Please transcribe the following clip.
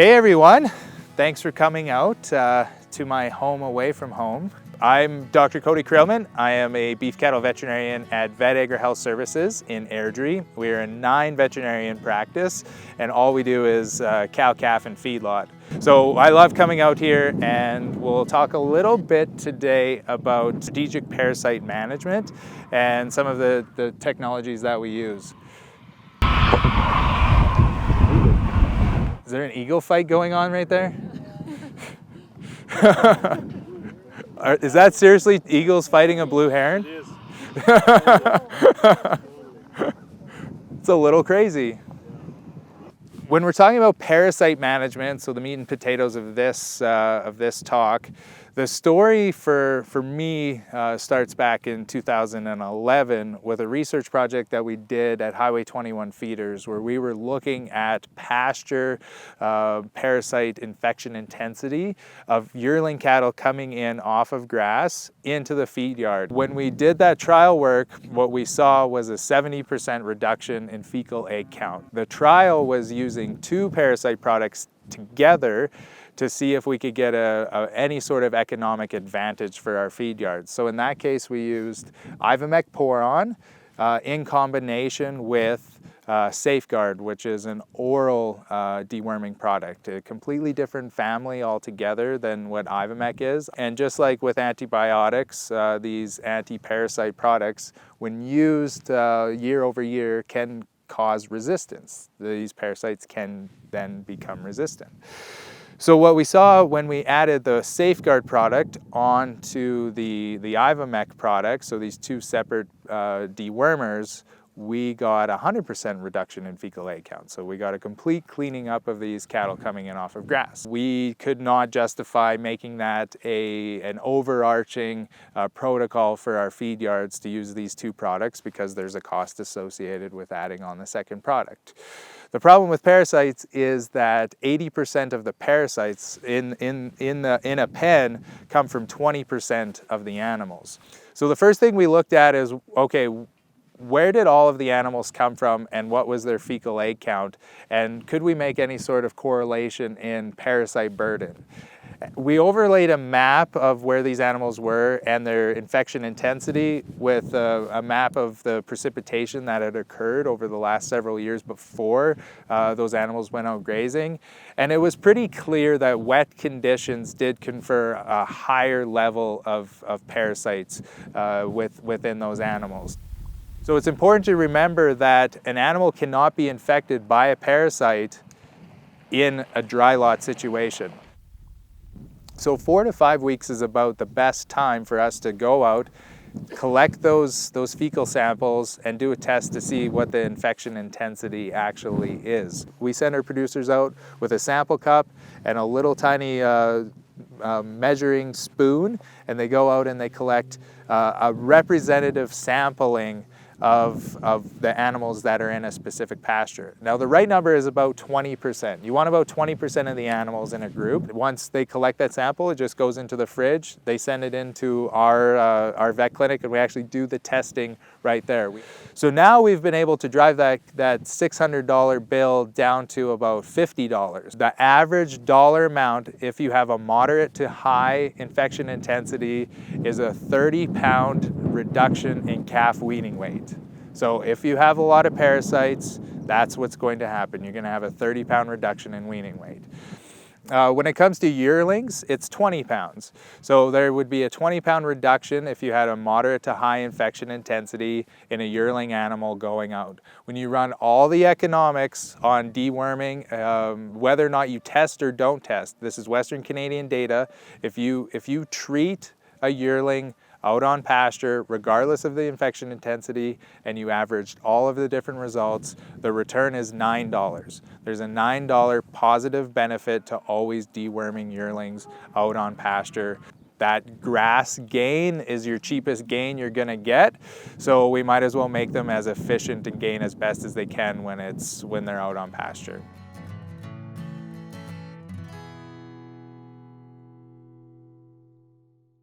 Okay, everyone, thanks for coming out to my home away from home. I'm Dr. Cody Creelman. I am a beef cattle veterinarian at Agri-Health Services in Airdrie. We're a 9 veterinarian practice, and all we do is cow, calf, and feedlot. So I love coming out here, and we'll talk a little bit today about strategic parasite management and some of the technologies that we use. Is there an eagle fight going on right there? Is that seriously eagles fighting a blue heron? It is. It's a little crazy. When we're talking about parasite management, so the meat and potatoes of this talk, the story for me starts back in 2011 with a research project that we did at Highway 21 feeders, where we were looking at pasture parasite infection intensity of yearling cattle coming in off of grass into the feed yard. When we did that trial work, what we saw was a 70% reduction in fecal egg count. The trial was using 2 parasite products together to see if we could get any sort of economic advantage for our feed yards. So in that case, we used Ivomec Poron in combination with Safeguard, which is an oral deworming product, a completely different family altogether than what Ivomec is. And just like with antibiotics, these anti-parasite products, when used year over year, can cause resistance. These parasites can then become resistant. So what we saw when we added the Safeguard product onto the Ivomec product, so these 2 separate dewormers, we got 100% reduction in fecal egg count. So we got a complete cleaning up of these cattle coming in off of grass. We could not justify making that an overarching protocol for our feed yards to use these 2 products because there's a cost associated with adding on the second product. The problem with parasites is that 80% of the parasites in a pen come from 20% of the animals. So the first thing we looked at is, okay, where did all of the animals come from and what was their fecal egg count? And could we make any sort of correlation in parasite burden? We overlaid a map of where these animals were and their infection intensity with a map of the precipitation that had occurred over the last several years before those animals went out grazing. And it was pretty clear that wet conditions did confer a higher level of parasites within those animals. So it's important to remember that an animal cannot be infected by a parasite in a dry lot situation. So 4 to 5 weeks is about the best time for us to go out, collect those fecal samples, and do a test to see what the infection intensity actually is. We send our producers out with a sample cup and a little tiny measuring spoon, and they go out and they collect a representative sampling of the animals that are in a specific pasture. Now the right number is about 20%. You want about 20% of the animals in a group. Once they collect that sample, it just goes into the fridge. They send it into our vet clinic, and we actually do the testing right there. So now we've been able to drive that $600 bill down to about $50. The average dollar amount, if you have a moderate to high infection intensity, is a 30-pound reduction in calf weaning weight. So if you have a lot of parasites, that's what's going to happen. You're going to have a 30-pound reduction in weaning weight. When it comes to yearlings, it's 20 pounds. So there would be a 20-pound reduction if you had a moderate to high infection intensity in a yearling animal going out. When you run all the economics on deworming, whether or not you test or don't test, this is Western Canadian data, if you treat a yearling out on pasture, regardless of the infection intensity, and you averaged all of the different results, the return is $9. There's a $9 positive benefit to always deworming yearlings out on pasture. That grass gain is your cheapest gain you're gonna get, so we might as well make them as efficient and gain as best as they can when they're out on pasture.